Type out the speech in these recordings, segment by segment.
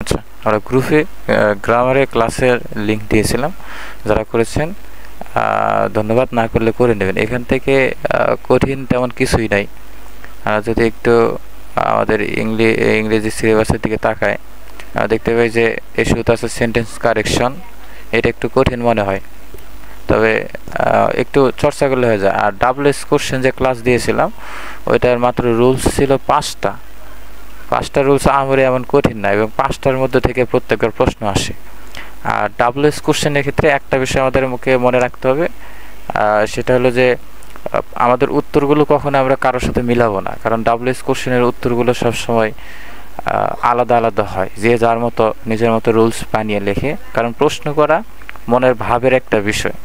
আচ্ছা, আমরা গ্রুপে গ্রামারের ক্লাসের লিঙ্ক দিয়েছিলাম, যারা করেছেন ধন্যবাদ, না করলে করে নেবেন। এখান থেকে কঠিন তেমন কিছুই নাই। যদি একটু আমাদের ইংরেজি সিলেবাসের দিকে তাকায়, দেখতে পাই যে ইস্যুতে আছে সেন্টেন্স কারেকশন। এটা একটু কঠিন মনে হয়, তবে একটু চর্চা করলে হয়ে যায়। আর ডাবলএস কোশ্চেন যে ক্লাস দিয়েছিলাম, ওইটার মাত্র রুলস ছিল 5টা রুলস আমারই এমন কঠিন না, এবং 5টার মধ্যে থেকে প্রত্যেকের প্রশ্ন আসে। আর ডাবলএস কোশ্চেনের ক্ষেত্রে একটা বিষয় আমাদের মুখে মনে রাখতে হবে, সেটা হলো যে আমাদের উত্তরগুলো কখনো আমরা কারোর সাথে মিলাবো না, কারণ ডাবলএস কোশ্চেনের উত্তরগুলো সবসময় আলাদা আলাদা হয়, যে যার মতো নিজের মতো রুলস বানিয়ে লেখে। কারণ প্রশ্ন করা মনের ভাবের একটা বিষয়,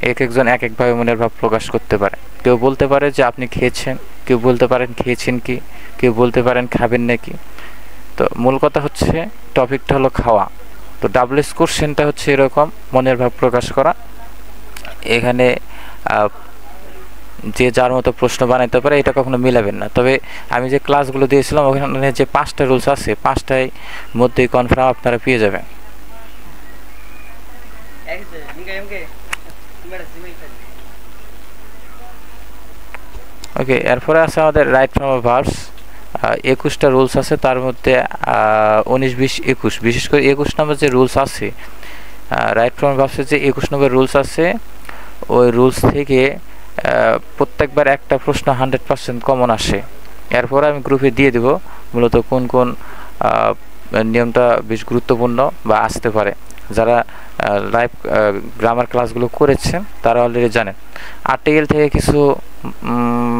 একজন এক একভাবে মনের ভাব প্রকাশ করতে পারে। কেউ বলতে পারে যে আপনি খেয়েছেন, কেউ বলতে পারেন খেয়েছেন কি, কেউ বলতে পারেন খাবেন নাকি। তো মূল কথা হচ্ছে টপিকটা হলো খাওয়া। তো ডাবলএস কোশ্চেনটা হচ্ছে এরকম মনের ভাব প্রকাশ করা। এখানে যে যার মতো প্রশ্ন বানাইতে পারে, এটা কখনো মিলাবেন না। তবে আমি যে ক্লাসগুলো দিয়েছিলাম ওখানে যে 5টা রুলস আছে, 5টার মধ্যেই কনফার্ম আপনারা পেয়ে যাবেন। ওকে, এরপরে আছে আমাদের রাইট ফ্রম ভার্বস। 21টা রুলস আছে, তার মধ্যে 19, 20, 21, বিশেষ করে 21 নম্বর যে রুলস আছে, রাইট ফ্রম ভার্বসের যে 21 নম্বর রুলস আছে, ওই রুলস থেকে প্রত্যেকবার একটা প্রশ্ন 100% কমন আসে। এরপর আমি গ্রুপে দিয়ে দেব মূলত কোন কোন নিয়মটা বেশ গুরুত্বপূর্ণ বা আসতে পারে। যারা লাইভ গ্রামার ক্লাসগুলো করেছেন তারা অলরেডি জানেন। আর্টিকেল থেকে কিছু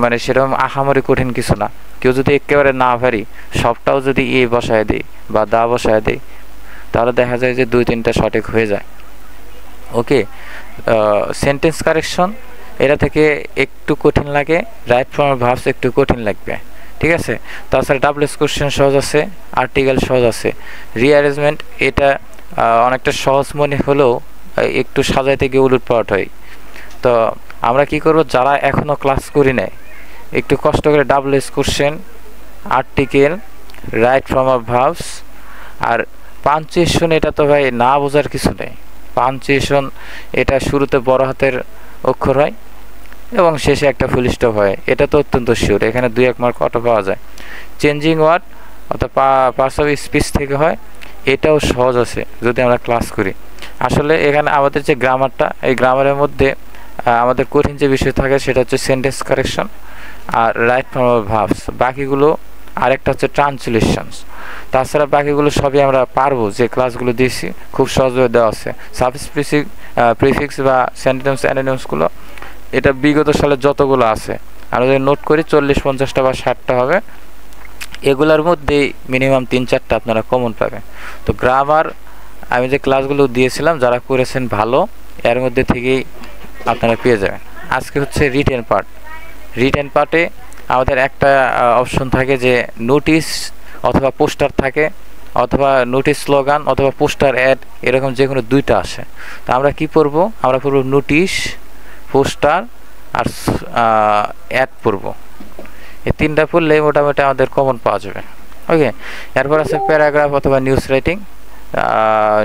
মানে সেরকম আহামরি কঠিন কিছু না। কেউ যদি একেবারে না পারি সবটাও যদি এ বসায় দেয় বা দা বসায় দেয়, তাহলে দেখা যায় যে 2-3টা সঠিক হয়ে যায়। ওকে, সেন্টেন্স কারেকশন এটা থেকে একটু কঠিন লাগে, রাইট ফ্রম ভার্বস একটু কঠিন লাগবে, ঠিক আছে। তাছাড়া ডাবলএস কোশ্চেন সহজ আছে, আর্টিকেল সহজ আছে। রিঅ্যারেঞ্জমেন্ট এটা অনেকটা সহজ মনে হলেও একটু সাজাইতে গিয়ে উলটপালট হয়। তো আমরা কি করব, যারা এখনও ক্লাস করি নাই, একটু কষ্ট করে ডাবলএস question, article, right from verbs আর পাঞ্চুয়েশন, এটা তো ভাই না বোঝার কিছু নেই। পাঞ্চুয়েশন এটা শুরুতে বড় হাতের অক্ষর হয় এবং শেষে একটা ফুল স্টপ হয়, এটা তো অত্যন্ত শিওর। এখানে 2-1 মার্ক অটো পাওয়া যায়। চেঞ্জিং ওয়ার্ড অর্থাৎ পার্টস অফ স্পিচ থেকে হয়, এটাও সহজ আছে যদি আমরা ক্লাস করি। আসলে এখানে আমাদের যে গ্রামারটা, এই গ্রামারের মধ্যে আমাদের কঠিন যে বিষয় থাকে সেটা হচ্ছে সেন্টেন্স কারেকশন আর রাইট ফ্রম ভার্বস। বাকিগুলো আরেকটা হচ্ছে ট্রান্সলেশনস। তাছাড়া বাকিগুলো সবই আমরা পারবো, যে ক্লাসগুলো দিয়েছি খুব সহজভাবে দেওয়া আছে। সাবস্পেসিফিক, প্রিফিক্স বা সেন্টেন্স অ্যান্টোনিমসগুলো এটা বিগত সালে যতগুলো আছে আমরা যদি নোট করি 40-50টা বা 60টা হবে। এগুলোর মধ্যেই মিনিমাম 3-4টা আপনারা কমন পাবেন। তো গ্রামার আমি যে ক্লাসগুলো দিয়েছিলাম যারা করেছেন ভালো, এর মধ্যে থেকেই আপনারা পেয়ে যাবেন। আজকে হচ্ছে রিটেন পার্ট। রিটেন পার্টে আমাদের একটা অপশন থাকে যে নোটিশ অথবা পোস্টার থাকে, অথবা নোটিশ স্লোগান অথবা পোস্টার অ্যাড, এরকম যে কোনো 2টা আসে। তো আমরা কি পড়ব, আমরা পড়ব নোটিশ, পোস্টার আর অ্যাড পড়ব। এই 3টা পড়লে মোটামুটি আমাদের কমন পাওয়া যাবে। ওকে, এরপর আছে প্যারাগ্রাফ অথবা নিউজ রাইটিং।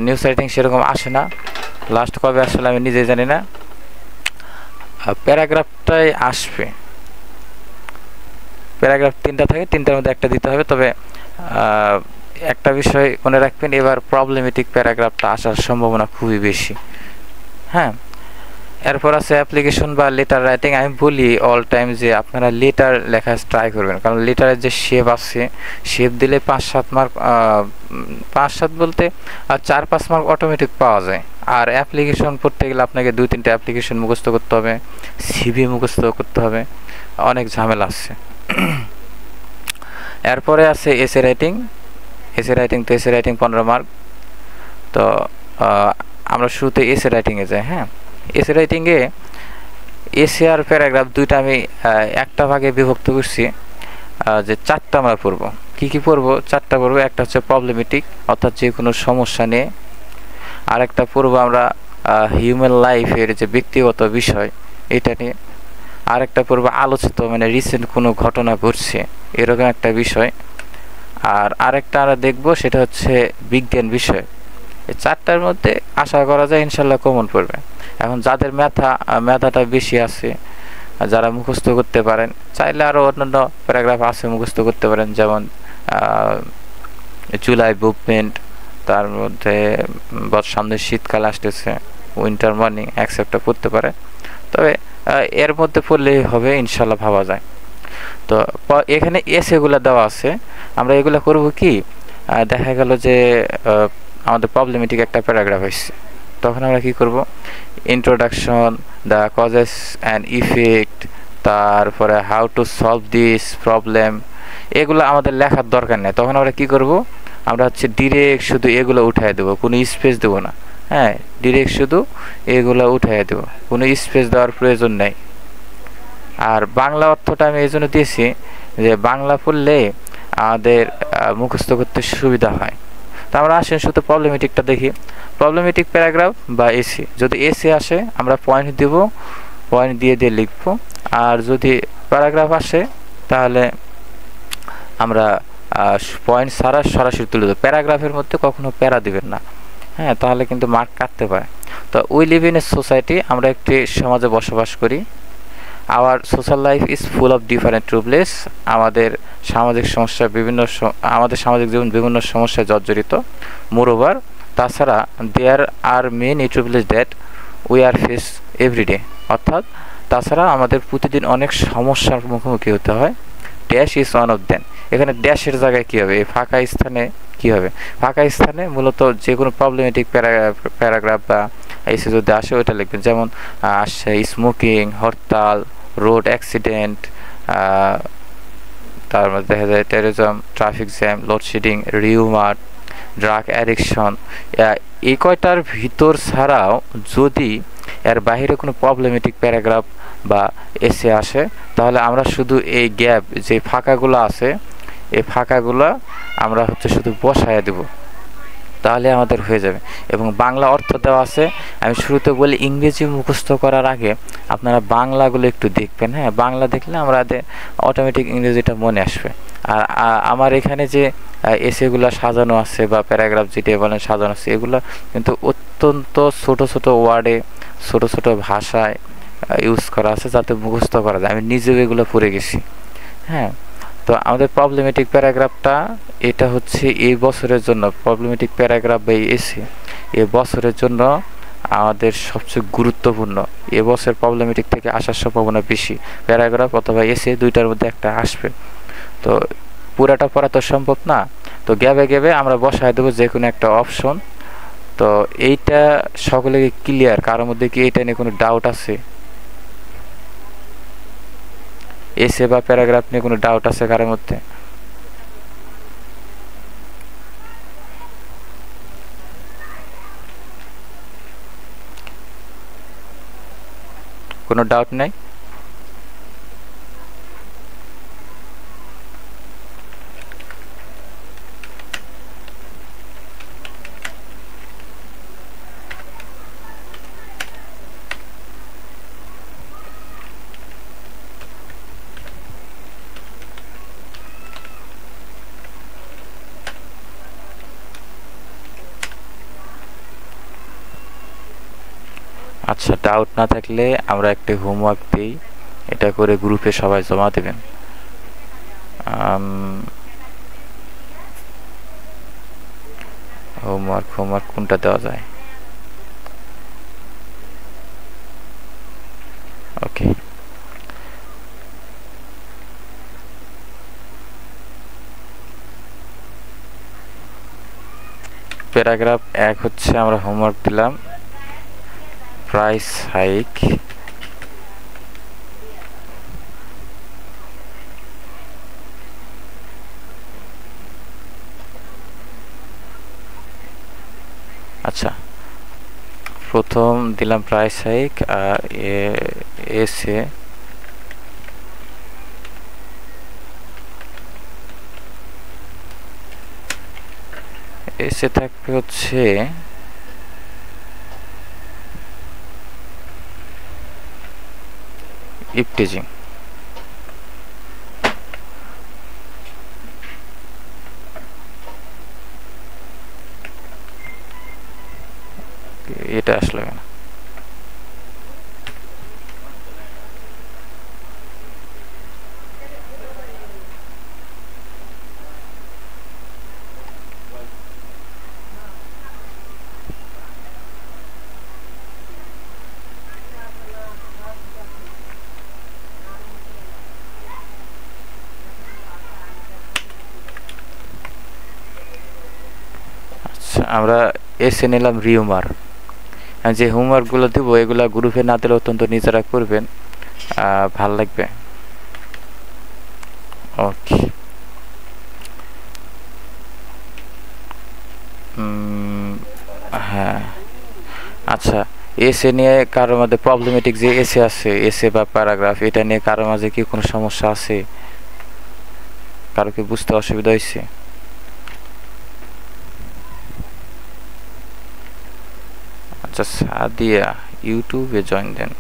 নিউজ রাইটিং সেরকম আসে না, লাস্ট কবে আসলে আমি নিজে জানি না। প্যারাগ্রাফটাই আসবে, প্যারাগ্রাফ 3টা থাকে, 3টার মধ্যে একটা দিতে হবে। তবে একটা বিষয় মনে রাখবেন, এবার প্রবলেমেটিক প্যারাগ্রাফটা আসার সম্ভাবনা খুবই বেশি। হ্যাঁ, এরপর আছে অ্যাপ্লিকেশন বা লেটার রাইটিং। আমি বলি অল টাইম যে আপনারা লেটার লেখা ট্রাই করবেন, কারণ লেটারের যে শেপ আছে, শেপ দিলে 5-7 মার্ক, 5-7 বলতে 4-5 মার্ক অটোমেটিক পাওয়া যায়। আর অ্যাপ্লিকেশন পড়তে গেলে আপনাকে 2-3টা অ্যাপ্লিকেশন মুখস্থ করতে হবে, সিভি মুখস্থ করতে হবে, অনেক ঝামেলা আছে। এরপরে আছে এসে রাইটিং। এসে রাইটিং তো এসে রাইটিং 15 মার্ক। তো আমরা শুরুতে এসে রাইটিংয়ে যাই। হ্যাঁ, এসে রাইটিংয়ে এসে আর প্যারাগ্রাফ 2টা আমি একটা ভাগে বিভক্ত করছি, যে 4টা আমরা পড়ব। কি কি পড়ব? 4টা পড়ব। একটা হচ্ছে প্রবলেমেটিক, অর্থাৎ যে কোনো সমস্যা নিয়ে। আরেকটা পড়ব আমরা হিউম্যান লাইফের যে ব্যক্তিগত বিষয়, এটা নিয়ে। আরেকটা পড়ব আলোচিত, মানে রিসেন্ট কোনো ঘটনা ঘটছে এরকম একটা বিষয়। আর আরেকটা আমরা দেখব সেটা হচ্ছে বিজ্ঞান বিষয়। এই চারটার মধ্যে আশা করা যায় ইনশাল্লাহ কমন পড়বে। এখন যাদের মেধাটা বেশি আছে, যারা মুখস্থ করতে পারেন, চাইলে আরও অন্যান্য প্যারাগ্রাফ আছে মুখস্থ করতে পারেন, যেমন জুলাই মুভমেন্ট, তার মধ্যে সামনে শীতকাল আসতেছে, উইন্টার মর্নিং অ্যাকসেপ্টটা পড়তে পারে। তবে এর মধ্যে পড়লেই হবে ইনশাল্লাহ ভাবা যায়। তো এখানে এগুলো দেওয়া আছে, আমরা এগুলো করব কি, দেখা গেল যে আমাদের প্রবলেমেটিক একটা প্যারাগ্রাফ হয়েছে, তখন আমরা কি করব, introduction, the causes and effect, তারপরে how to solve this problem, এগুলো আমাদের লেখার দরকার নেই। তখন আমরা কি করব, আমরা হচ্ছে ডিরেক্ট শুধু এগুলো উঠাই দেবো, কোনো স্পেস দেবো না। হ্যাঁ, ডিরেক্ট শুধু এগুলো উঠাই দেবো, কোনো স্পেস দেওয়ার প্রয়োজন নেই। আর বাংলা অর্থটা আমি এই জন্য দিয়েছি যে বাংলা পড়লে আমাদের মুখস্থ করতে সুবিধা হয়। তো আমরা আসেন শুধু প্রবলেমেটিকটা দেখি। প্রবলেমেটিক প্যারাগ্রাফ বা এসে, যদি এসে আসে আমরা পয়েন্ট দেব, পয়েন্ট দিয়ে দিয়ে লিখবো। আর যদি প্যারাগ্রাফ আসে তাহলে আমরা পয়েন্ট ছাড়া সরাসরি তুলে দেবো। প্যারাগ্রাফের মধ্যে কখনো প্যারা দিবেন না, হ্যাঁ, তাহলে কিন্তু মার্ক কাটতে পারে। তো we live in a society, আমরা একটি সমাজে বসবাস করি। Our social life is full of different troubles, আমাদের সামাজিক সমস্যা আমাদের সামাজিক জীবন বিভিন্ন সমস্যায় জর্জরিত। মোরওভার, তাছাড়া there are many troubles that we are face everyday, অর্থাৎ তাছাড়া আমাদের প্রতিদিন অনেক সমস্যার মুখোমুখি হতে হয়। Dash is one of them, এখানে ড্যাশের জায়গায় কী হবে, এই ফাঁকা স্থানে কী হবে, ফাঁকা স্থানে মূলত যে কোনো প্রবলেমেটিক প্যারাগ্রাফ বা এসে যদি আসে ওইটা লিখবেন। যেমন আসছে স্মোকিং, হরতাল, রোড অ্যাক্সিডেন্ট, তার মধ্যে দেখা যায় terrorism, traffic jam, load shedding, rumour, drug addiction. এই কয়টার ভিতর ছাড়াও যদি এর বাইরে কোনো প্রবলেমেটিক প্যারাগ্রাফ বা এসে আসে, তাহলে আমরা শুধু এই গ্যাপ যে ফাঁকাগুলো আছে, এই ফাঁকাগুলো আমরা হচ্ছে শুধু বসায় দেব, তাহলে আমাদের হয়ে যাবে। এবং বাংলা অর্থ দেওয়া আছে। আমি শুরুতে বলি ইংরেজি মুখস্থ করার আগে আপনারা বাংলাগুলো একটু দেখবেন। হ্যাঁ, বাংলা দেখলে আমাদের অটোমেটিক ইংরেজিটা মনে আসবে। আর আমার এখানে যে এসেগুলো সাজানো আছে বা প্যারাগ্রাফ যেটা বলেন সাজানো আছে, এগুলো কিন্তু অত্যন্ত ছোট ছোট ওয়ার্ডে, ছোট ছোট ভাষায় ইউজ করা আছে, যাতে মুখস্থ করা যায়। আমি নিজেও এগুলো পড়ে গেছি। হ্যাঁ, তো আমাদের প্রবলেমেটিক প্যারাগ্রাফটা এটা হচ্ছে এই বছরের জন্য, প্রবলেমেটিক প্যারাগ্রাফ বা এসে এই বছরের জন্য আমাদের সবচেয়ে গুরুত্বপূর্ণ। এবছর প্রবলেমেটিক থেকে আসার সম্ভাবনা বেশি, প্যারাগ্রাফ অথবা এসে দুইটার মধ্যে একটা আসবে। তো পুরাটা পড়া তো সম্ভব না, তো গ্যাবে গ্যাবে আমরা বসায় দেবো যে কোনো একটা অপশন। তো এইটা সকলে ক্লিয়ার? কারোর মধ্যে কি এইটা নিয়ে কোনো ডাউট আছে? এসে বা প্যারাগ্রাফ নিয়ে কোনো ডাউট আছে কারোর মধ্যে? কোনো ডাউট নাই? আচ্ছা, ডাউট না থাকলে আমরা একটা হোমওয়ার্ক দিই, এটা করে গ্রুপে সবাই জমা দেবেন। হোমওয়ার্ক কোনটা দেওয়া যায়? ওকে, প্যারাগ্রাফ 1 হচ্ছে আমরা হোমওয়ার্ক দিলাম, প্রাইস হাইক। আচ্ছা, প্রথম দিলাম প্রাইস হাইক, আর এসে থাকবে হচ্ছে ইফটিজিং। এটা আসলে কেন? আচ্ছা, আমরা এসে নিলাম রিউমার। যে হোমওয়ার্কগুলো দেবো এগুলা গ্রুপে না দিলে অত্যন্ত নিজেরা করবেন, ভাল লাগবে। ওকে, হ্যাঁ আচ্ছা, এসে নিয়ে কারোর মধ্যে প্রবলেমেটিক যে এসে আছে, এসে বা প্যারাগ্রাফ, এটা নিয়ে কারোর মাঝে কি কোনো সমস্যা আছে? কারো কি বুঝতে অসুবিধা হয়েছে? আচ্ছা, সাদিয়া ইউটিউবে জয়েন দেন।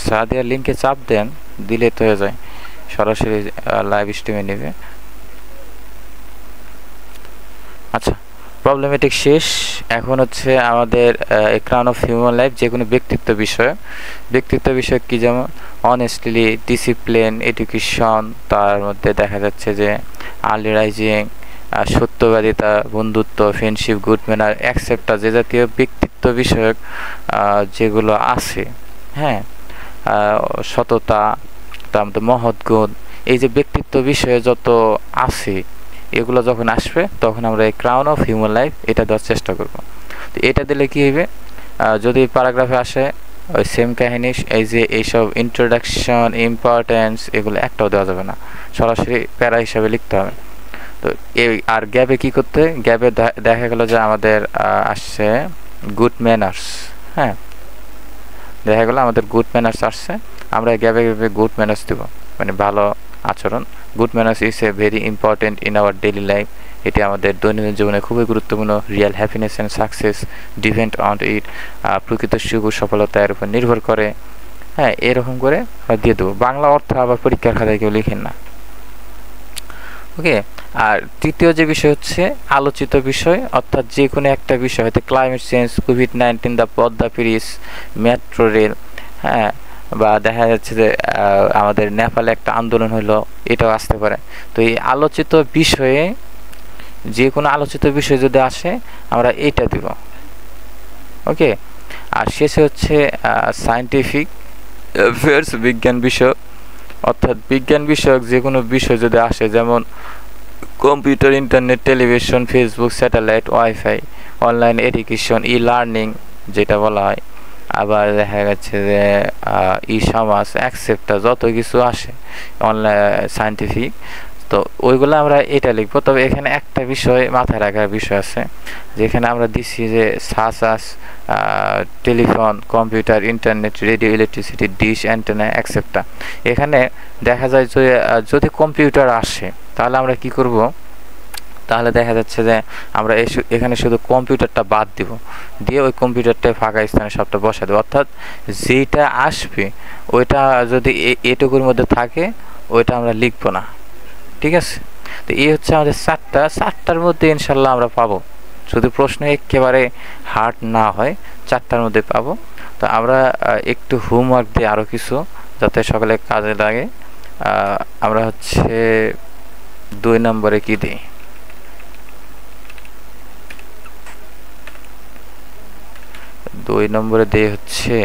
সাদিয়া লিঙ্কে চাপ দেন, দিলে তো হয়ে যায়, সরাসরি লাইভ স্ট্রিমে নেবে। আচ্ছা, প্রবলেমেটিক শেষ। এখন হচ্ছে আমাদের ক্রাউন অফ হিউম্যান লাইফ, যে কোনো ব্যক্তিত্ব বিষয় কি, যেমন অনেস্টলি, ডিসিপ্লিন, এডুকেশন, তার মধ্যে দেখা যাচ্ছে যে আর্লি রাইজিং, সত্যবাদিতা, বন্ধুত্ব, ফ্রেন্ডশিপ, গুড ম্যানার, অ্যাকসেপ্টা, যে জাতীয় ব্যক্তিত্ব বিষয়ক যেগুলো আছে, হ্যাঁ, সততা, তার মধ্যে মহৎ গুণ, এই যে ব্যক্তিত্ব বিষয়ে যত আছে, এগুলো যখন আসবে তখন আমরা এই ক্রাউন অফ হিউম্যান লাইফ এটা দেওয়ার চেষ্টা করব। তো এটা দিলে কি হবে, যদি প্যারাগ্রাফে আসে ওই সেম কাহিনী, এই যে এইসব ইন্ট্রোডাকশন, ইম্পর্টেন্স, এগুলো একটাও দেওয়া যাবে না, সরাসরি প্যারা হিসাবে লিখতে হবে। তো এই আর গ্যাপে কি করতে, গ্যাপে দেখা গেল যে আমাদের আসছে গুড ম্যানার্স, হ্যাঁ, দেখা গেলো আমাদের গুড ম্যানার্স আসছে, আমরা গ্যাপে গ্যাপে গুড ম্যানার্স দেবো, মানে ভালো আচরণ। Good manners is a very important in our daily life. এটি আমাদের দৈনন্দিন জীবনে খুবই গুরুত্বপূর্ণ। Real happiness and success depend on it. প্রকৃত সুখ ও সফলতা এর উপর নির্ভর করে। হ্যাঁ, এরকম করে আমরা দিয়ে দেবো। বাংলা অর্থ আবার পরীক্ষার খাতায় কেউ লিখেন না। ওকে, আর তৃতীয় যে বিষয় হচ্ছে আলোচিত বিষয়, অর্থাৎ যে কোনো একটা বিষয়, হয়তো climate change, COVID-19, the Padma bridge, metro rail, হ্যাঁ, বা দেখা যাচ্ছে যে আমাদের নেপালে একটা আন্দোলন হলো, এটাও আসতে পারে। তো এই আলোচিত বিষয়ে, যে কোনো আলোচিত বিষয় যদি আসে আমরা এইটা দিব। ওকে, আর শেষে হচ্ছে সায়েন্টিফিক অ্যাফেয়ার্স, বিজ্ঞান বিষয়, অর্থাৎ বিজ্ঞান বিষয়ক যে কোনো বিষয় যদি আসে, যেমন computer, internet, television, Facebook, satellite, wifi, online education, e learning যেটা বলা হয়, আবার দেখা যাচ্ছে যে ই সমাজ, অ্যাকসেপ্টা, যত কিছু আসে অনলাইন সায়েন্টিফিক, তো ওইগুলো আমরা এটা লিখবো। তবে এখানে একটা বিষয় মাথায় রাখার বিষয় আছে, যেখানে আমরা দিচ্ছি যে সাস, telephone, computer, internet, radio, electricity, dish, antenna, অ্যাকসেপ্টা। এখানে দেখা যায় যে যদি কম্পিউটার আসে তাহলে আমরা কি করব, তাহলে দেখা যাচ্ছে যে আমরা এখানে শুধু কম্পিউটারটা বাদ দিব, দিয়ে ওই কম্পিউটারটা ফাঁকা স্থানে সবটা বসা দেবো। অর্থাৎ যেটা আসবে ওইটা যদি এটুকুর মধ্যে থাকে ওইটা আমরা লিখবো না। ঠিক আছে, তো এই হচ্ছে আমাদের চারটার মধ্যে ইনশাল্লাহ আমরা পাবো, যদি প্রশ্ন একেবারে হার্ড না হয়, চারটার মধ্যে পাবো। তো আমরা একটু হোমওয়ার্ক দিই আরও কিছু, যাতে সকালে কাজে লাগে। আমরা হচ্ছে 2 নম্বরে কি দিই, 2 নম্বরে দিয়ে হচ্ছে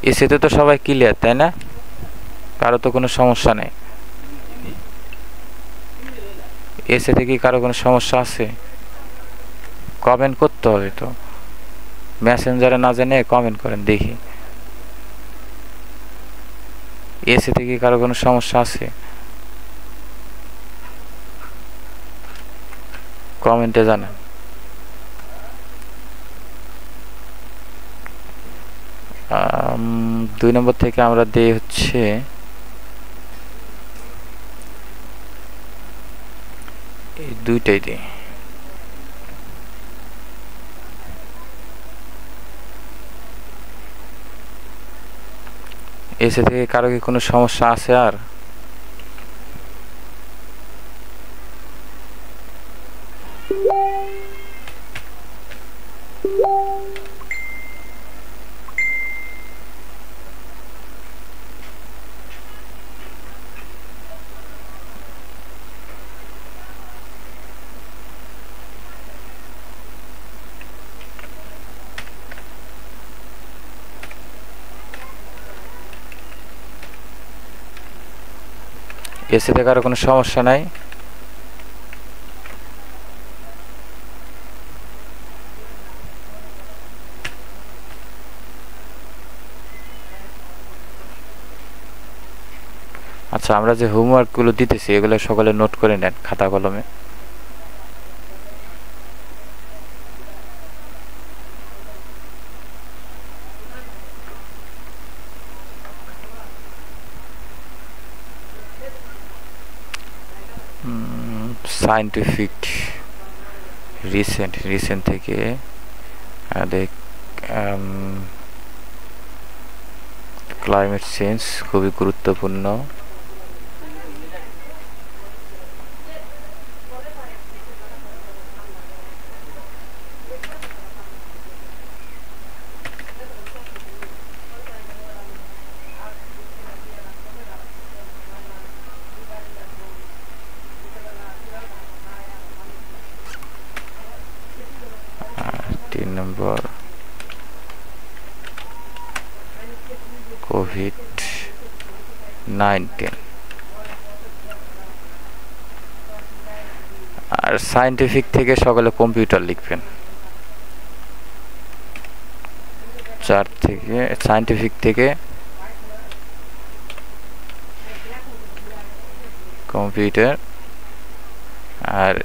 এসেতে তো সবাই ক্লিয়ার, তাই না? কারো তো কোনো সমস্যা নেই। এসেতে কি কারো কোনো সমস্যা আছে? কমেন্ট করতে হবে, তো মেসেঞ্জারে না জেনে কমেন্ট করেন দেখি। এসেতে কি কারো কোনো সমস্যা আছে? কমেন্টে জানান। দুই নম্বর থেকে আমরা দিই হচ্ছে এই দুইটাই দিই। এসে থেকে কারো কি কোনো সমস্যা আছে? আর এসে থেকে কারো কোনো সমস্যা নাই? আচ্ছা, আমরা যে হোমওয়ার্কগুলো দিতেছি এগুলো সকলে নোট করে নেন খাতা কলমে। সায়েন্টিফিক রিসেন্ট থেকে আমাদের ক্লাইমেট চেঞ্জ খুবই গুরুত্বপূর্ণ। নম্বর কোভিড-19। আর সায়েন্টিফিক থেকে সকলে কম্পিউটার লিখবেন। 4 থেকে সায়েন্টিফিক থেকে কম্পিউটার। আর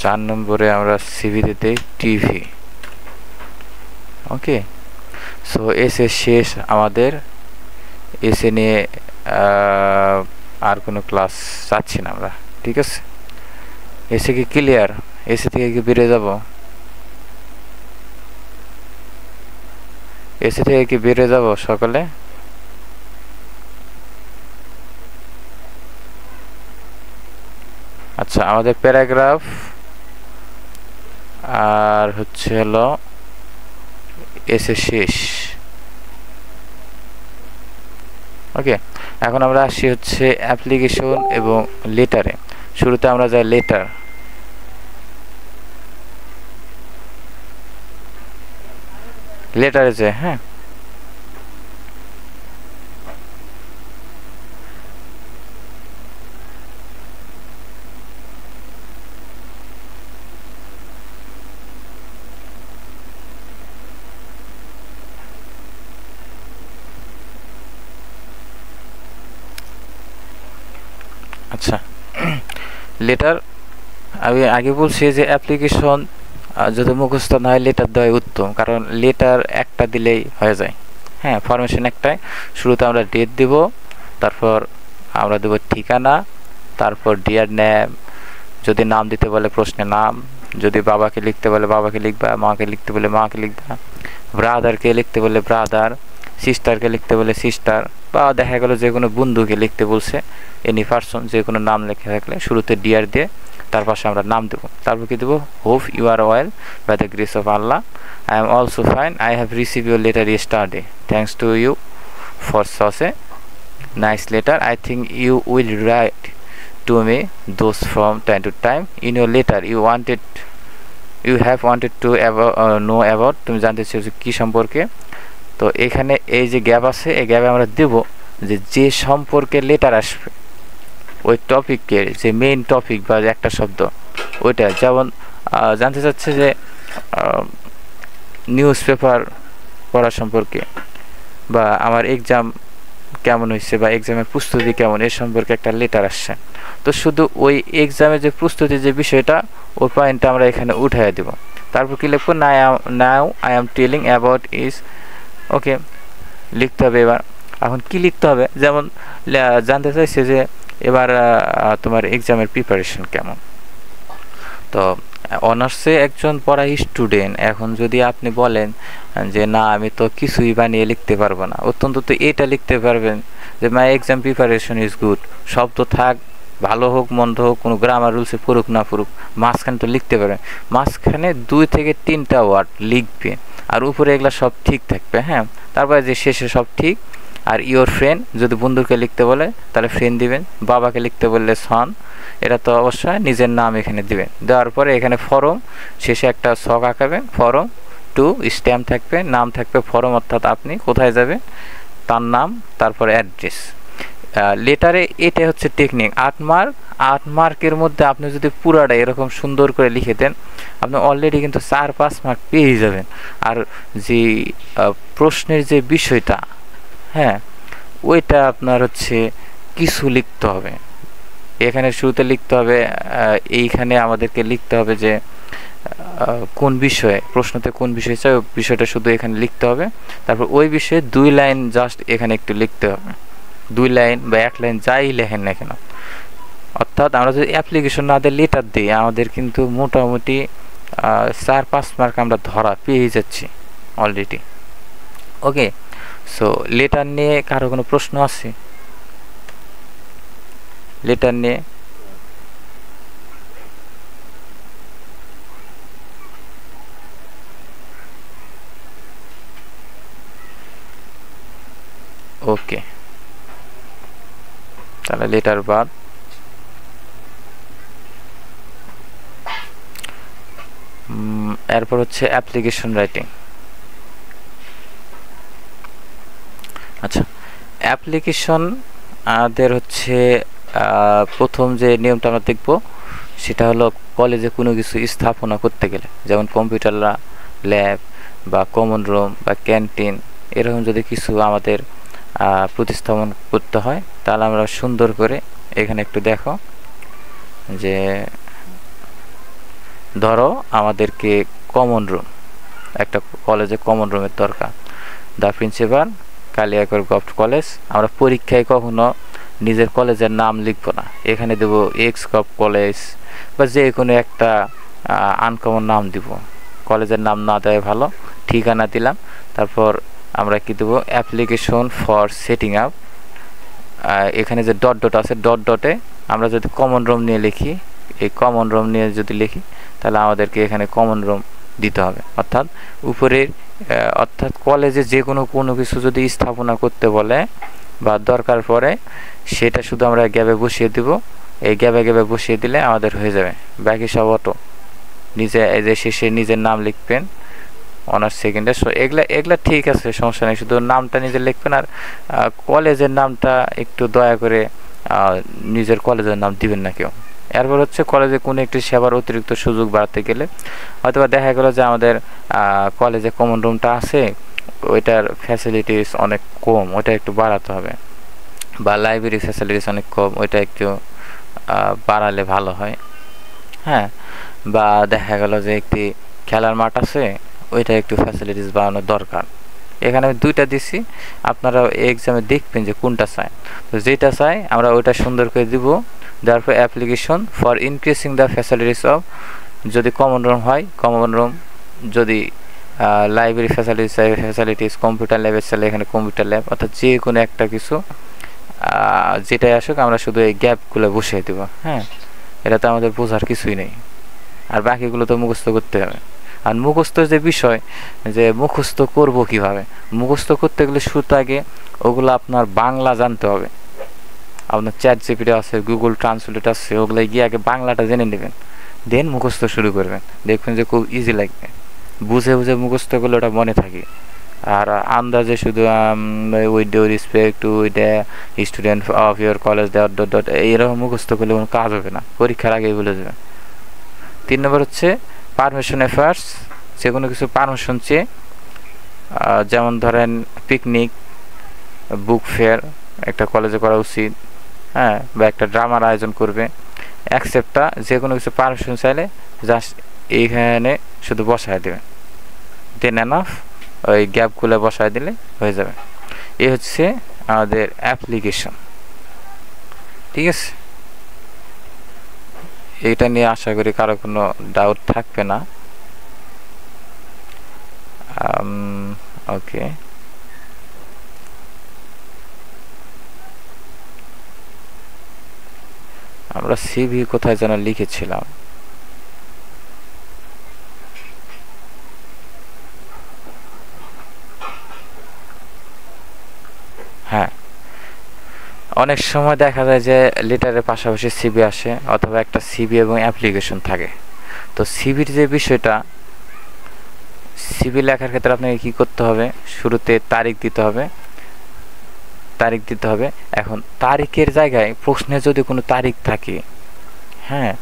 4 নম্বরে আমরা সিভিতে দেই টিভি। ওকে, সো এসে শেষ আমাদের। এসে নিয়ে আর কোনো ক্লাস চাচ্ছি না আমরা, ঠিক আছে? এসে কি ক্লিয়ার? এসে থেকে কি বেরিয়ে যাব? এসে থেকে কি বেরিয়ে যাব সকালে? আচ্ছা, আমাদের প্যারাগ্রাফ আর হচ্ছে হলো এসে শেষ। ওকে, এখন আমরা আসি হচ্ছে অ্যাপ্লিকেশন এবং লেটারে। শুরুতে আমরা যাই লেটারে যাই। হ্যাঁ, আচ্ছা, লেটার আমি আগে বলছি যে অ্যাপ্লিকেশন যদি মুখস্থ না হয় লেটার দেওয়াই উত্তম, কারণ লেটার একটা দিলেই হয়ে যায়। হ্যাঁ, ফরমেশন একটাই। শুরুতে আমরা ডেট দেব, তারপর আমরা দেব ঠিকানা, তারপর ডিয়ার নেম, যদি নাম দিতে বলে প্রশ্নে নাম, যদি বাবাকে লিখতে বলে বাবাকে লিখবা, মাকে লিখতে বলে মাকে লিখবা, ব্রাদারকে লিখতে বলে ব্রাদার, সিস্টারকে লিখতে বলে সিস্টার, বা দেখা গেল যে কোনো বন্ধুকে লিখতে বলছে এনি পারসন, যে কোনো নাম লেখা থাকলে শুরুতে ডিয়ার দিয়ে তার পাশে আমরা নাম দেবো। তারপর কি দেবো? Hope you are well by the grace of Allah. I am also fine. I have receive your letter yesterday. Thanks to you for such a nice letter. I think you will write to me those from time to time. In your letter you have wanted to know about, তুমি জানতে চেয়েছো কী সম্পর্কে। তো এখানে এই যে gap আছে, এই গ্যাপে আমরা দেব যে সম্পর্কে লেটার আসবে ওই টপিকের যে মেইন টপিক বা একটা শব্দ ওইটা। যেমন জানতে চাচ্ছে যে নিউজ পেপার পড়া সম্পর্কে, বা আমার এক্সাম কেমন হয়েছে, বা এক্সামের প্রস্তুতি কেমন, এর সম্পর্কে একটা লেটার আসছে। তো শুধু ওই এক্সামের যে প্রস্তুতির যে বিষয়টা, ওই পয়েন্টটা আমরা এখানে উঠাইয়া দেব। তারপর কি লিখবো? Now I am telling about is. Okay, লিখতে হবে। এবার এখন কি লিখতে হবে? যেমন জানতে চাইছে যে এবার তোমার এক্সামের প্রিপারেশন কেমন। তো অনার্সে একজন পড়া স্টুডেন্ট, এখন যদি আপনি বলেন যে না আমি তো কিছুই বানিয়ে লিখতে পারবো না, অত্যন্ত তো এটা লিখতে পারবেন যে মাই এক্সাম প্রিপারেশন ইজ গুড, শব্দ থাক, ভালো হোক মন্দ হোক, কোনো গ্রামার রুলসে পড়ুক না পড়ুক, মাঝখানে তো লিখতে পারবেন। মাঝখানে 2 থেকে 3টা ওয়ার্ড লিখবে, আর উপরে এগুলা সব ঠিক থাকবে। হ্যাঁ, তারপরে যে শেষে সব ঠিক। আর ইওর ফ্রেন্ড, যদি বন্ধুকে লিখতে বলে তাহলে ফ্রেন্ড দিবেন, বাবাকে লিখতে বললে সন, এটা তো অবশ্যই নিজের নাম এখানে দিবেন। দেওয়ার পরে এখানে ফরম, শেষে একটা ছক আঁকাবেন, ফরম টু, স্ট্যাম্প থাকবে, নাম থাকবে ফরম, অর্থাৎ আপনি কোথায় যাবেন তার নাম, তারপরে অ্যাড্রেস। লেটারে এটা হচ্ছে টেকনিক। 8 মার্ক, 8 মার্কের মধ্যে আপনি যদি পুরাটা এরকম সুন্দর করে লিখে দেন, আপনি অলরেডি কিন্তু 4-5 মার্ক পেয়ে যাবেন। আর যে প্রশ্নের যে বিষয়টা, হ্যাঁ, ওইটা আপনার হচ্ছে কিছু লিখতে হবে। এখানে শুরুতে লিখতে হবে, এইখানে আমাদেরকে লিখতে হবে যে কোন বিষয়ে, প্রশ্নতে কোন বিষয় চাই, ওই বিষয়টা শুধু এখানে লিখতে হবে। তারপর ওই বিষয়ে 2 লাইন জাস্ট এখানে একটু লিখতে হবে, 2 লাইন বা 1 লাইন যাই লেখেন না কেন। অর্থাৎ আমরা যদি অ্যাপ্লিকেশন না দিয়ে লেটার দিই, আমাদের কিন্তু মোটামুটি 4-5 মার্ক আমরা ধরা পেয়ে যাচ্ছি অলরেডি। ওকে, সো লেটার নিয়ে কারো কোনো প্রশ্ন আছে? লেটার নিয়ে ওকে, তাহলে লেটার বাদ। এরপর হচ্ছে অ্যাপ্লিকেশন রাইটিং। আচ্ছা, অ্যাপ্লিকেশন আমাদের হচ্ছে প্রথম যে নিয়মটা আমরা দেখব সেটা হলো কলেজে কোনো কিছু স্থাপনা করতে গেলে, যেমন কম্পিউটার ল্যাব বা কমন রুম বা ক্যান্টিন, এরকম যদি কিছু আমাদের প্রতিস্থাপন করতে হয়, তাহলে আমরা সুন্দর করে এখানে একটু দেখো যে ধরো আমাদেরকে কমন রুম, একটা কলেজে কমন রুমের দরকার। The principal, Kaliakair government college. আমরা পরীক্ষায় কখনো নিজের কলেজের নাম লিখব না, এখানে দেব এক্স গভ কলেজ বা যে কোনো একটা আনকমন নাম দিব। কলেজের নাম না দেওয়াই ভালো। ঠিকানা দিলাম, তারপর আমরা কি দেবো, অ্যাপ্লিকেশন ফর সেটিং আপ। এখানে যে ডট ডট আছে, ডট ডটে আমরা যদি কমন রুম নিয়ে লিখি, এই কমন রুম নিয়ে যদি লিখি, তাহলে আমাদেরকে এখানে কমন রুম দিতে হবে। অর্থাৎ উপরের, অর্থাৎ কলেজে যে কোনো কিছু যদি স্থাপনা করতে বলে বা দরকার পড়ে, সেটা শুধু আমরা গ্যাবে বসিয়ে দিব। এই গ্যাবে বসিয়ে দিলে আমাদের হয়ে যাবে, বাকি সব অটো। নিজে এই যে শেষে নিজের নাম লিখবেন, অনার্স সেকেন্ডে। সো এগুলা ঠিক আছে, সমস্যা নেই, শুধু নামটা নিজে লিখবেন। আর কলেজের নামটা একটু দয়া করে নিজের কলেজের নাম দিবেন না কেউ। এরপর হচ্ছে কলেজে কোনো একটি সেবার অতিরিক্ত সুযোগ বাড়াতে গেলে, হয়তোবা দেখা গেলো যে আমাদের কলেজে কমন রুমটা আছে, ওইটার ফ্যাসিলিটিস অনেক কম, ওইটা একটু বাড়াতে হবে। বা লাইব্রেরি ফ্যাসিলিটিস অনেক কম, ওইটা একটু বাড়ালে ভালো হয়। হ্যাঁ, বা দেখা গেল যে একটি খেলার মাঠ আছে, ওইটা একটু ফ্যাসিলিটিস বাড়ানো দরকার। এখানে আমি 2টা দিছি, আপনারা এক্সামে দেখবেন যে কোনটা চাই। তো যেটা চাই আমরা ওইটা সুন্দর করে দিব। দেওয়ার পর application for increasing the facilities of, যদি কমন রুম হয় কমন রুম, যদি লাইব্রেরি ফ্যাসিলিটিস, কম্পিউটার ল্যাবের চাইলে এখানে কম্পিউটার ল্যাব, অর্থাৎ যে কোনো একটা কিছু যেটাই আসুক আমরা শুধু এই গ্যাপগুলো বসিয়ে দেবো। হ্যাঁ, এটা তো আমাদের বোঝার কিছুই নেই, আর বাকিগুলো তো মুখস্থ করতে হবে। আর মুখস্থ যে বিষয়, যে মুখস্থ করব কিভাবে, মুখস্থ করতে গেলে শুরুতে আগে ওগুলো আপনার বাংলা জানতে হবে। আপনার চ্যাট জিপিটি আছে, গুগল ট্রান্সলেট আছে, ওগুলো গিয়ে আগে বাংলাটা জেনে নেবেন, দেন মুখস্থ শুরু করবেন, দেখবেন যে খুব ইজি লাগবে। বুঝে বুঝে মুখস্থ করলে ওটা মনে থাকে। আর আন্দাজে শুধু with due respect to the student of your college dot dot dot এইরকম মুখস্থ করলে কোনো কাজ হবে না, পরীক্ষার আগেই বলে দেবে। 3 নম্বর হচ্ছে পারমিশন অ্যাফেয়ার্স, যে কোনো কিছু পারমিশন চেয়ে, যেমন ধরেন পিকনিক, বুক ফেয়ার একটা কলেজে করা উচিত, হ্যাঁ, বা একটা ড্রামার আয়োজন করবে, অ্যাকসেপ্টটা যে কোনো কিছু পারমিশন চাইলে জাস্ট এইখানে শুধু বসায় দেবেন, দেন এনাফ, ওই গ্যাপগুলো বসায় দিলে হয়ে যাবে। এই হচ্ছে আমাদের অ্যাপ্লিকেশন, ঠিক আছে। এটা নিয়ে আশা করি কারো কোনো ডাউট থাকবে না। ওকে, আমরা সিভি কোথায় যেন লিখেছিলাম। হ্যাঁ, অনেক সময় দেখা যায় যে লেটারের পাশাপাশি সিভি আসে, অথবা একটা সিভি এবং অ্যাপ্লিকেশন থাকে। তো সিভির যে বিষয়টা, সিভি লেখার ক্ষেত্রে আপনাকে কি করতে হবে, শুরুতে তারিখ দিতে হবে, এখন তারিখের জায়গায় প্রশ্নে যদি কোনো তারিখ থাকে, হ্যাঁ,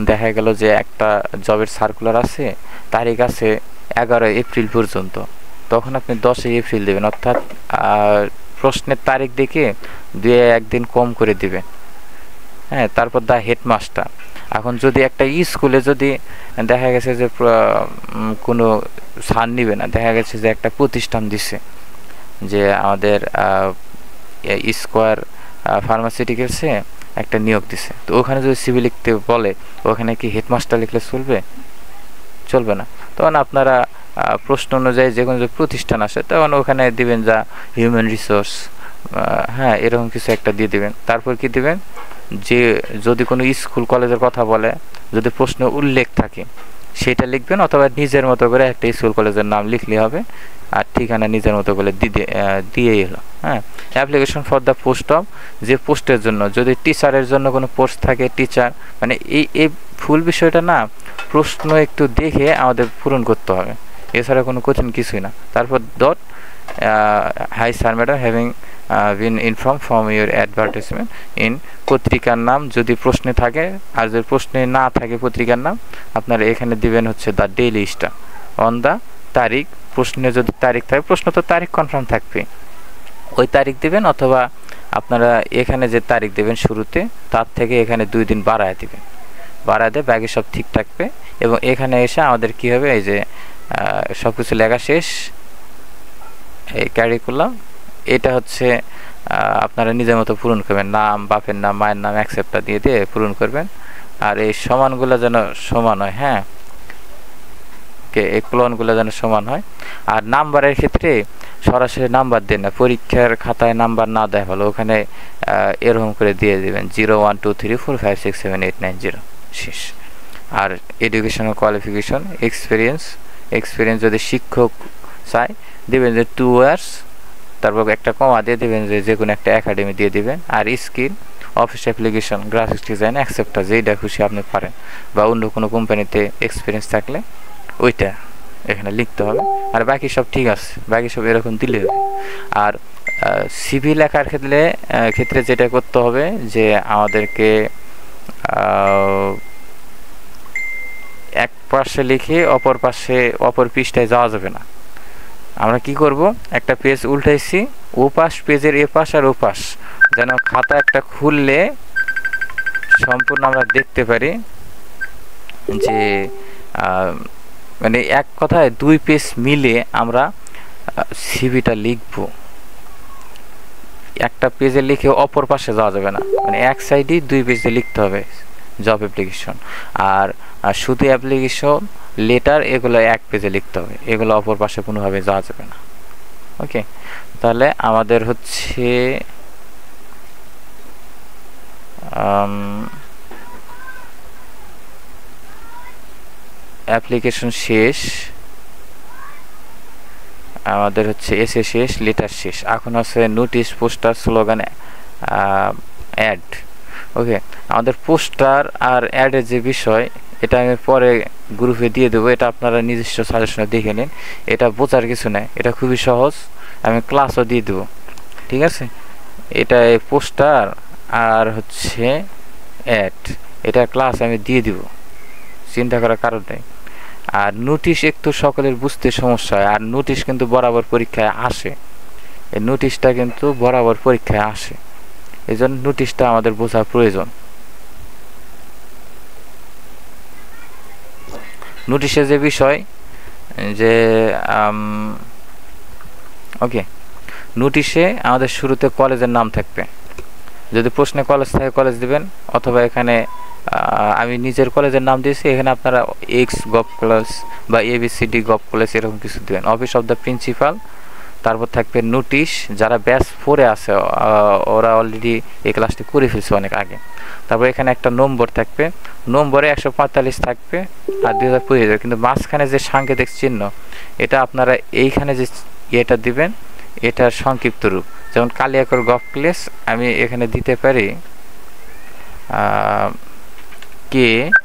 দেখা গেল যে একটা জবের সার্কুলার আছে, তারিখ আছে 11 এপ্রিল পর্যন্ত, তখন আপনি 10 এপ্রিল দেবেন, অর্থাৎ প্রশ্নের তারিখ দেখে 2-1 দিন কম করে দিবেন। হ্যাঁ, তারপর দা হেডমাস্টার। এখন যদি একটা স্কুলে যদি দেখা গেছে যে কোনো স্যার নিবে না, দেখা গেছে যে একটা প্রতিষ্ঠান দিছে যে আমাদের স্কোয়ার ফার্মাসিউটিক্যালসে একটা নিয়োগ দিছে, তো ওখানে যদি সিভি লিখতে বলে, ওখানে কি হেডমাস্টার লিখলে চলবে না। তখন আপনারা প্রশ্ন অনুযায়ী যে কোনো যে প্রতিষ্ঠান আসে, তখন ওখানে দিবেন যা হিউম্যান রিসোর্স, হ্যাঁ, এরকম কিছু একটা দিয়ে দিবেন। তারপর কি দিবেন, যে যদি কোনো স্কুল কলেজের কথা বলে, যদি প্রশ্ন উল্লেখ থাকে সেটা লিখবেন, অথবা নিজের মতো করে একটা স্কুল কলেজের নাম লিখলে হবে, আর ঠিকানা নিজের মতো করে দিয়েই হলো। হ্যাঁ, application for the post of, যে পোস্টের জন্য, যদি টিচারের জন্য কোনো পোস্ট থাকে, টিচার, মানে এই ফুল বিষয়টা না, প্রশ্ন একটু দেখে আমাদের পূরণ করতে হবে, এছাড়া কোনো কঠিন কিছুই না। তারপর dot, hi sir madam, having been inform from your advertisement in, পত্রিকার নাম যদি প্রশ্নে থাকে, আর যদি প্রশ্নে না থাকে পত্রিকার নাম, আপনারা এখানে দিবেন হচ্ছে the daily star, on the তারিখ, প্রশ্নে যদি তারিখ থাকে, প্রশ্ন তো তারিখ কনফার্ম থাকবে, ওই তারিখ দিবেন, অথবা আপনারা এখানে যে তারিখ দেবেন শুরুতে, তার থেকে এখানে 2 দিন বাড়ায় দিবেন, বাড়ায় দিয়ে বাকি সব ঠিক থাকবে। এবং এখানে এসে আমাদের কি হবে, এই যে সব কিছু লেখা শেষ, এই ক্যারিকুলাম, এটা হচ্ছে আপনারা নিজের মতো পূরণ করবেন, নাম, বাপের নাম, মায়ের নাম, অ্যাকসেপ্টটা দিয়ে পূরণ করবেন। আর এই সমানগুলো যেন সমান হয়, হ্যাঁ, এই কোলনগুলো যেন সমান হয়। আর নাম্বারের ক্ষেত্রে সরাসরি নাম্বার দেন না, পরীক্ষার খাতায় নাম্বার না দেয় ভালো, ওখানে এরকম করে দিয়ে দেবেন 0 1 2 3 4 5 6 7 8 9 0, শেষ। আর এডুকেশনাল কোয়ালিফিকেশন, এক্সপিরিয়েন্স যদি শিক্ষক চাই, দেবেন যে 2 ইয়ার্স, তারপর একটা কমা দিয়ে দেবেন যে কোনো একটা একাডেমি দিয়ে দিবেন। আর skill, office application, graphics design, etcetera, যেইটা খুশি আপনি পারেন, বা অন্য কোনো কোম্পানিতে এক্সপিরিয়েন্স থাকলে ওইটা এখানে লিখতে হবে। আর বাকি সব ঠিক আছে, বাকি সব এরকম দিলে হবে। আর সিভি লেখার ক্ষেত্রে যেটা করতে হবে, যে আমাদেরকে এক পাশে লিখে অপর পৃষ্ঠায় যাওয়া যাবে না। আমরা কি করব, একটা পেজ উল্টাইছি, ও পাশ, পেজের এ পাশ আর ও পাশ, যেন খাতা একটা খুললে সম্পূর্ণ আমরা দেখতে পারি যে মানে এক কথায় 2 পেজ মিলে আমরা সিভিটা লিখব। একটা পেজে লিখে অপর পাশে যাওয়া যাবে না, মানে এক সাইডে 2 পেজে লিখতে হবে জব অ্যাপ্লিকেশন। আর শুধু অ্যাপ্লিকেশন, লেটার, এগুলো এক পেজে লিখতে হবে, এগুলো অপর পাশে কোনোভাবে যাওয়া যাবে না। ওকে, তাহলে আমাদের হচ্ছে অ্যাপ্লিকেশন শেষ, আমাদের হচ্ছে এসে শেষ, লেটার শেষ, এখন আছে নোটিশ, পোস্টার, স্লোগান, অ্যাড। ওকে, আমাদের পোস্টার আর অ্যাডের যে বিষয়, এটা আমি পরে গ্রুপে দিয়ে দেবো, এটা আপনারা নিজস্ব সাজেশনে দেখে নিন, এটা বোঝার কিছু নেই, এটা খুবই সহজ, আমি ক্লাসও দিয়ে দেবো, ঠিক আছে। এটা পোস্টার আর হচ্ছে অ্যাড, এটা ক্লাস আমি দিয়ে দিব, চিন্তা করার কারণ নেই। আর নোটিশ একটু সকলের বুঝতে সমস্যা হয়, আর নোটিশ কিন্তু বরাবর পরীক্ষায় আসে, এই নোটিশটা কিন্তু বরাবর পরীক্ষায় আসে, এই জন্য নোটিশটা আমাদের বোঝা প্রয়োজন। নোটিশের যে বিষয়, যে ওকে, নোটিশে আমাদের শুরুতে কলেজের নাম থাকবে, যদি প্রশ্নে কলেজ থাকে কলেজ দিবেন, অথবা এখানে আমি নিজের কলেজের নাম দিয়েছি, এখানে আপনারা এক্স গভ প্লাস বা ABCD গভ প্লাস এরকম কিছু দেবেন। অফিস অফ দ্য প্রিন্সিপাল, তারপর থাকবে নোটিশ, যারা ব্যাচ 4-এ আছে ওরা অলরেডি এই ক্লাসটি করে ফেলছে অনেক আগে। তারপর এখানে একটা নম্বর থাকবে, নম্বরে 145 থাকবে আর 2025, কিন্তু মাঝখানে যে সাংকেতিক চিহ্ন এটা আপনারা এইখানে যে এটা দিবেন এটার সংক্ষিপ্ত রূপ। যেমন কালিয়াকৈর গভ প্লেস আমি এখানে দিতে পারি KGCG,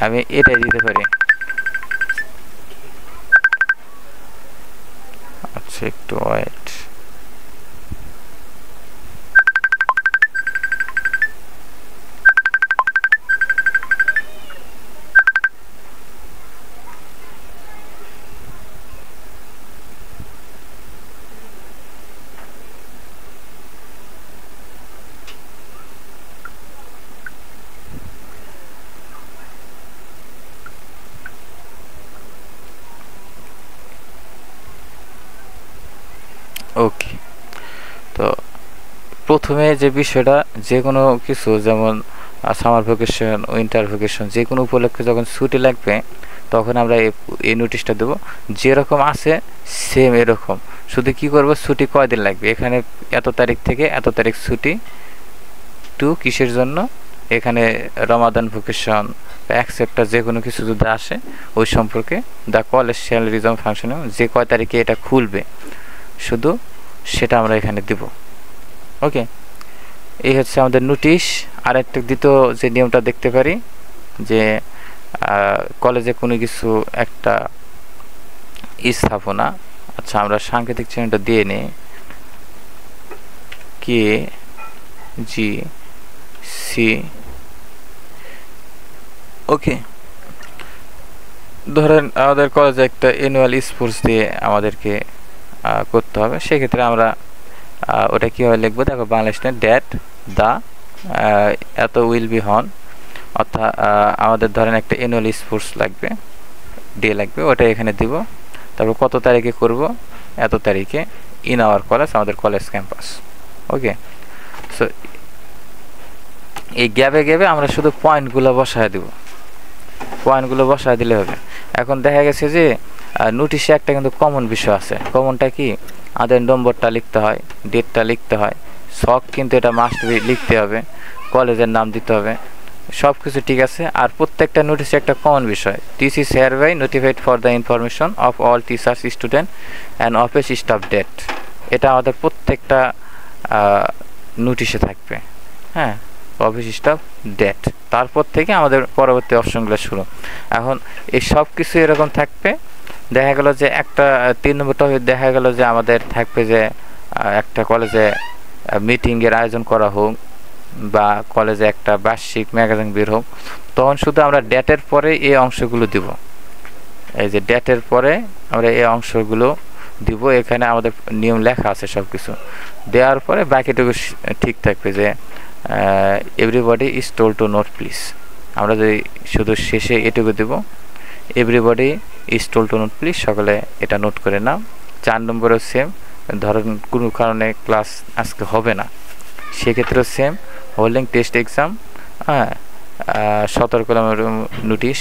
আমি এটাই দিতে পারি। আচ্ছা একটু ওয়েট, ওকে। তো প্রথমে যে বিষয়টা, যে কোনো কিছু যেমন সামার ভ্যাকেশন, উইন্টার ভ্যাকেশন, যে কোনো উপলক্ষে যখন ছুটি লাগবে তখন আমরা এই নোটিশটা দেবো। যেরকম আছে সেম এরকম, শুধু কি করব, ছুটি কয়দিন লাগবে, এখানে এত তারিখ থেকে এত তারিখ ছুটি টু কিসের জন্য, এখানে রমাদান ভ্যাকেশন বা অ্যাকসেপ্টার যে কোনো কিছু যদি আসে ওই সম্পর্কে দ্য কলেজ শ্যাল রিজম ফাংশনে যে কয় তারিখে এটা খুলবে শুধু সেটা আমরা এখানে দিব। ওকে, এই হচ্ছে আমাদের নোটিশ। আর একটা দ্বিতীয় যে নিয়মটা দেখতে পারি যে কলেজে কোনো কিছু একটা স্থাপনা, আচ্ছা আমরা সাংকেতিক চিহ্নটা দিয়ে নিই, KGC, ওকে। ধরেন আমাদের কলেজে একটা অ্যানুয়াল স্পোর্টস দিয়ে আমাদেরকে করতে হবে, সেক্ষেত্রে আমরা ওটা কীভাবে লিখবো, দেখো বাংলাদেশের ড্যাট দ্য এত উইল বি হন, অর্থাৎ আমাদের ধরেন একটা অ্যানুয়াল স্পোর্টস লাগবে, ডে লাগবে, ওটা এখানে দিব। তারপর কত তারিখে করব, এত তারিখে, ইন আওয়ার কলেজ, আমাদের কলেজ ক্যাম্পাস। ওকে, সো এই গ্যাপে গ্যাপে আমরা শুধু পয়েন্টগুলো বসায় দেব, পয়েন্টগুলো বসায় দিলে হবে। এখন দেখা গেছে যে নোটিশে একটা কিন্তু কমন বিষয় আছে। কমনটা কি, আমাদের নম্বরটা লিখতে হয়, ডেটটা লিখতে হয়, শখ কিন্তু এটা মাস্ট বি লিখতে হবে, কলেজের নাম দিতে হবে, সব কিছু ঠিক আছে। আর প্রত্যেকটা নোটিশে একটা কমন বিষয়, this is hereby notified for the information of all teachers, student and office staff date, এটা আমাদের প্রত্যেকটা নোটিশে থাকবে। হ্যাঁ, অফিস স্টাফ ডেট, তারপর থেকে আমাদের পরবর্তী অপশনগুলো শুরু। এখন এই সব কিছু এরকম থাকবে। দেখা গেল যে একটা 3 নম্বরটা দেখা গেল যে আমাদের থাকবে যে একটা কলেজে মিটিংয়ের আয়োজন করা হোক বা কলেজে একটা বার্ষিক ম্যাগাজিন বের হোক, তখন শুধু আমরা ডেটের পরে এই অংশগুলো দিব। এই যে ডেটের পরে আমরা এই অংশগুলো দিব, এখানে আমাদের নিয়ম লেখা আছে সব কিছু দেওয়ার পরে বাকিটুকু ঠিক থাকবে যে everybody is told to note please, আমরা যদি শুধু শেষে এটুকু দেব, everybody is told to note please, সকলে এটা নোট করে নাও। 4 নম্বরও সেম, ধরেন কোনো কারণে ক্লাস আজকে হবে না, সেক্ষেত্রেও সেম, হোল্ডিং টেস্ট এক্সাম, হ্যাঁ 17 নোটিশ।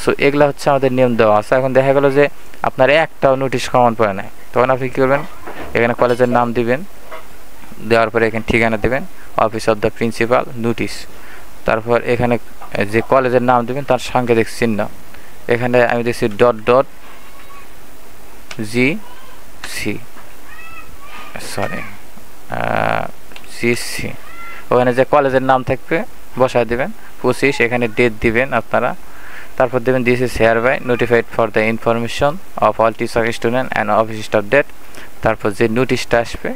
সো এগুলো হচ্ছে আমাদের নিয়ম দেওয়া আছে। এখন দেখা গেল যে আপনার একটাও নোটিশ কমন পড়ে নাই, তখন আপনি কী করবেন, এখানে কলেজের নাম দিবেন, দেওয়ার পরে এখানে ঠিকানা দেবেন, office of the principal, notice, তারপর এখানে যে কলেজের নাম দেবেন তার সাংকেতিক চিহ্ন, এখানে আমি দিচ্ছি GC, ওখানে যে কলেজের নাম থাকবে বসায় দেবেন 25, এখানে ডেট দিবেন আপনারা, তারপর দেবেন this is hereby notified for the information of all teacher, student and office staff date. তারপর যে নোটিশটা আসবে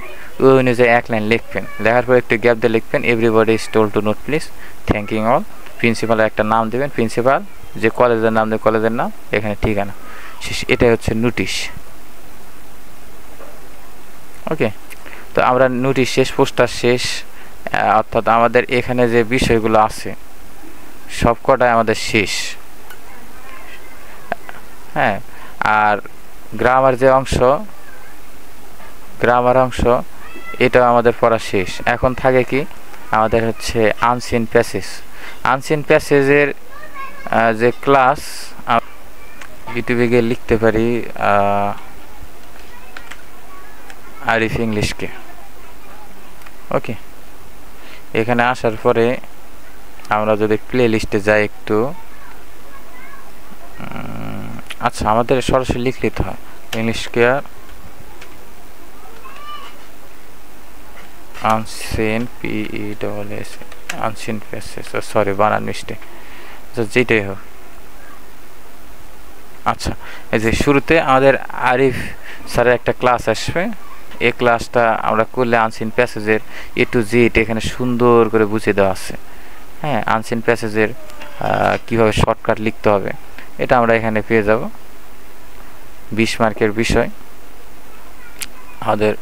ওই অনুযায়ী 1 লাইন লিখবেন, লেখার পর একটু গ্যাপ দিয়ে লিখবেন everybody is told to note please, thanking all. প্রিন্সিপালের একটা নাম দেবেন, প্রিন্সিপাল, যে কলেজের নাম দেবে কলেজের নাম, এখানে ঠিকানা, এটাই হচ্ছে নোটিশ। ওকে, তো আমরা নোটিশ শেষ, পোস্টার শেষ, অর্থাৎ আমাদের এখানে যে বিষয়গুলো আছে সব কটাই আমাদের শেষ। হ্যাঁ, আর গ্রামার যে অংশ, গ্রামার অংশ এটা আমাদের পড়া শেষ। এখন থাকে কি আমাদের হচ্ছে আনসিন প্যাসেজ। আনসিন প্যাসেজের যে ক্লাস ইউটিউবে গিয়ে লিখতে পারি আরিফ ইংলিশকে। ওকে, এখানে আসার পরে আমরা যদি প্লে লিস্টে যাই একটু, আচ্ছা আমাদের সরাসরি লিখলে তো হয় ইংলিশকে unseen PESS unseen passage, sorry বানান মিস্টেক, যেটাই হোক। আচ্ছা, এই যে শুরুতে আমাদের আরিফ স্যারের একটা ক্লাস আসবে, এই ক্লাসটা আমরা করলে আনসিন প্যাসেজের A to Z এখানে সুন্দর করে বুঝিয়ে দেওয়া আছে। হ্যাঁ, আনসিন প্যাসেজের কীভাবে শর্টকাট লিখতে হবে এটা আমরা এখানে পেয়ে যাব। 20 মার্কের বিষয় আমাদের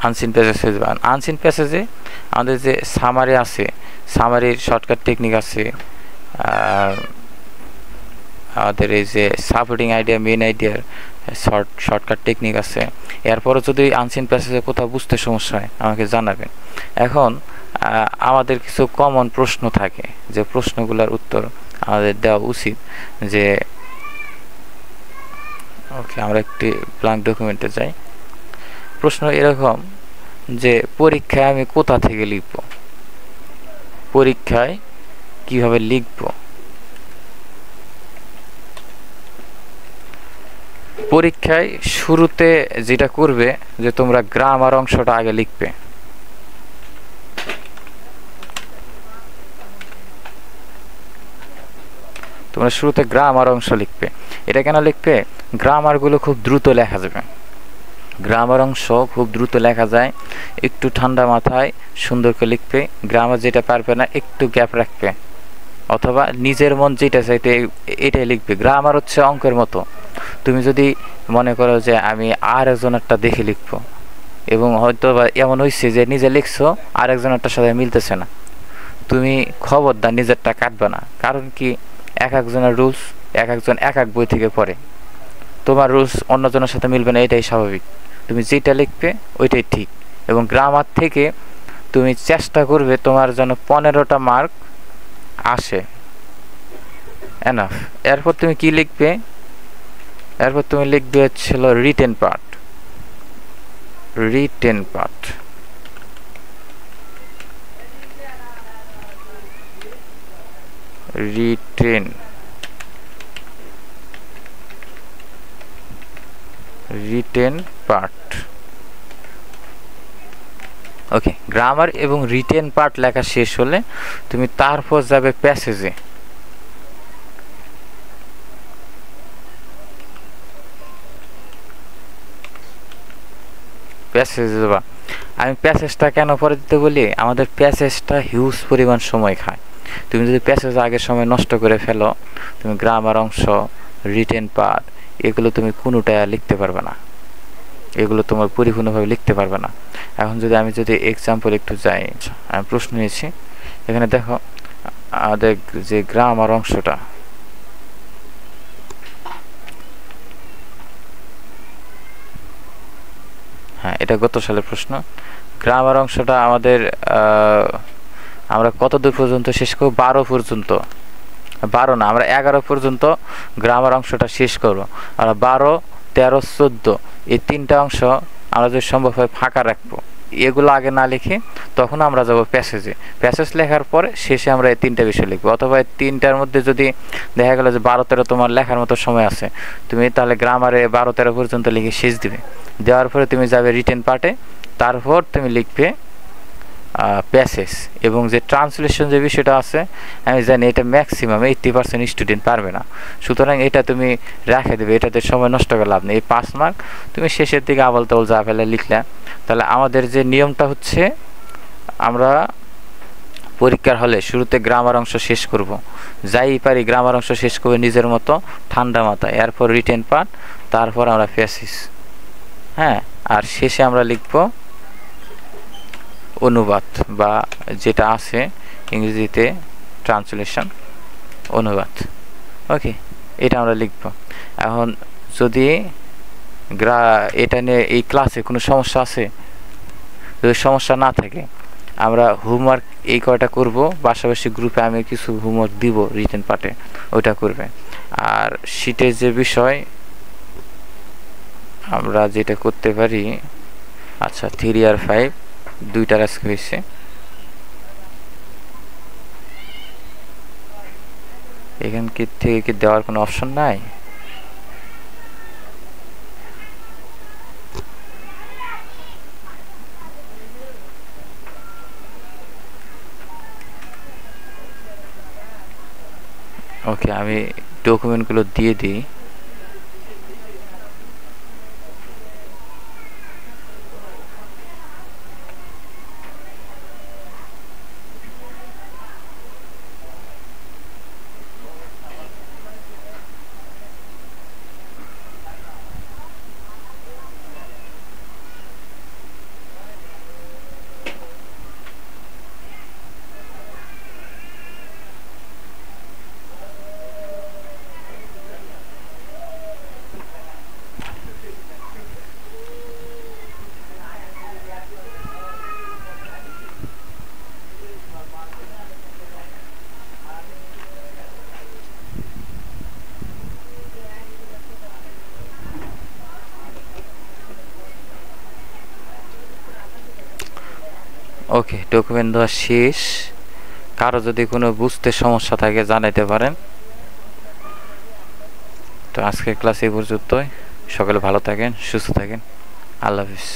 আনসিন প্যাসেজ। আনসিন প্যাসেজে আমাদের যে সামারি আছে, সামারির শর্টকাট টেকনিক আছে, আমাদের এই যে সাপোর্টিং আইডিয়া, মেইন আইডিয়ার শর্টকাট টেকনিক আছে। এরপরও যদি আনসিন প্যাসেজে কোথাও বুঝতে সমস্যা হয় আমাকে জানাবেন। এখন আমাদের কিছু কমন প্রশ্ন থাকে, যে প্রশ্নগুলোর উত্তর আমাদের দেওয়া উচিত। যে ওকে, আমরা একটি ব্ল্যাঙ্ক ডকুমেন্টে যাই। প্রশ্ন এরকম যে পরীক্ষায় আমি কোথা থেকে লিখব, পরীক্ষায় কিভাবে লিখব। পরীক্ষায় শুরুতে যেটা করবে যে তোমরা গ্রামার অংশটা আগে লিখবে। তোমরা শুরুতে গ্রামার অংশ লিখবে। এটা কেন লিখবে? গ্রামারগুলো খুব দ্রুত লেখা যাবে। গ্রামার অংশ খুব দ্রুত লেখা যায়, একটু ঠান্ডা মাথায় সুন্দর করে লিখবে। গ্রামার যেটা পারবে না একটু গ্যাপ রাখবে, অথবা নিজের মন যেটা চাইতে এটাই লিখবে। গ্রামার হচ্ছে অঙ্কের মতো। তুমি যদি মনে করো যে আমি আর একজনেরটা দেখে লিখবো, এবং হয়তো বা এমন হয়েছে যে নিজে লিখছো আর একজনেরটার সাথে মিলতেছে না, তুমি খবরদার নিজেরটা কাটবে না। কারণ কি, এক একজনের রুলস এক একজন এক এক বই থেকে পড়ে, তোমার রুলস অন্যজনের সাথে মিলবে না, এটাই স্বাভাবিক। তুমি যেটা লিখবে ওইটাই ঠিক। এবং গ্রামার থেকে তুমি চেষ্টা করবে তোমার যেন 15টা মার্ক আসে, এনাফ। এরপর তুমি কি লিখবে? এরপর তুমি লিখবে হচ্ছিল written part. Written part, written written part. Okay, grammar এবং রিটেন পার্ট লেখা শেষ হলে তুমি তারপর যাবে প্যাসেজে। প্যাসেজে যাবা। আমি প্যাসেজটা কেন পরে দিতে বলি, আমাদের প্যাসেজটা হিউজ পরিমাণ সময় খায়। তুমি যদি প্যাসেজ আগের সময় নষ্ট করে ফেলো, তুমি গ্রামার অংশ, রিটেন পার্ট এগুলো তুমি কোনোটাই লিখতে পারবে না, এগুলো তোমার পরিপূর্ণভাবে লিখতে পারবে না। এখন যদি আমি এক্সাম্পল একটু যাই, আমি প্রশ্ন নিয়েছি। এখানে দেখো আমাদের যে গ্রামার অংশটা, হ্যাঁ এটা গত সালের প্রশ্ন। গ্রামার অংশটা আমাদের আমরা কত দূর পর্যন্ত শেষ করব? 12 পর্যন্ত। 12 না, আমরা 11 পর্যন্ত গ্রামার অংশটা শেষ করব। আমরা 12, 13, 14 এই 3টা অংশ আমরা যদি সম্ভব হয় ফাঁকা রাখবো। এগুলো আগে না লিখে তখন আমরা যাব প্যাসেজে। প্যাসেজ লেখার পরে শেষে আমরা এই 3টা বিষয় লিখবো। অথবা এই 3টার মধ্যে যদি দেখা গেল যে 12-13 তোমার লেখার মতো সময় আছে, তুমি তাহলে গ্রামারে 12-13 পর্যন্ত লিখে শেষ দিবে। দেওয়ার পরে তুমি যাবে রিটেন পার্টে, তারপর তুমি লিখবে প্যাসেজ। এবং যে ট্রান্সলেশন যে বিষয়টা আছে, আমি জানি এটা ম্যাক্সিমাম 80% স্টুডেন্ট পারবে না, সুতরাং এটা তুমি রেখে দেবে, এটাতে সময় নষ্ট করে লাভ নেই। এই 5 মার্ক তুমি শেষের দিকে আবল তাবল যা ফেলে লিখলে। তাহলে আমাদের যে নিয়মটা হচ্ছে, আমরা পরীক্ষার হলে শুরুতে গ্রামার অংশ শেষ করব, যাই পারি গ্রামার অংশ শেষ করবে নিজের মতো ঠান্ডা মাথায়। এরপর রিটেন পার্ট, তারপর আমরা প্যাসেজ, হ্যাঁ। আর শেষে আমরা লিখব অনুবাদ, বা যেটা আছে ইংরেজিতে ট্রান্সলেশন, অনুবাদ। ওকে, এটা আমরা লিখব। এখন যদি এটা নিয়ে এই ক্লাসে কোনো সমস্যা আছে, যদি সমস্যা না থাকে আমরা হোমওয়ার্ক এই কয়টা করব, পাশাপাশি গ্রুপে আমি কিছু হোমওয়ার্ক দিব রিটেন পার্টে, ওইটা করবে। আর শীটের যে বিষয় আমরা যেটা করতে পারি, আচ্ছা 3 আর 5 দুইটার আজকে হয়েছে। এখান থেকে কি দেওয়ার কোনো অপশন নাই? ওকে, আমি ডকুমেন্টগুলো দিয়ে দিই। ওকে, ডকুমেন্ট দেওয়া শেষ। কারো যদি কোনো বুঝতে সমস্যা থাকে জানাইতে পারেন। তো আজকের ক্লাস এই পর্যন্তই। সকলে ভালো থাকেন, সুস্থ থাকেন। আল্লাহ হাফিজ।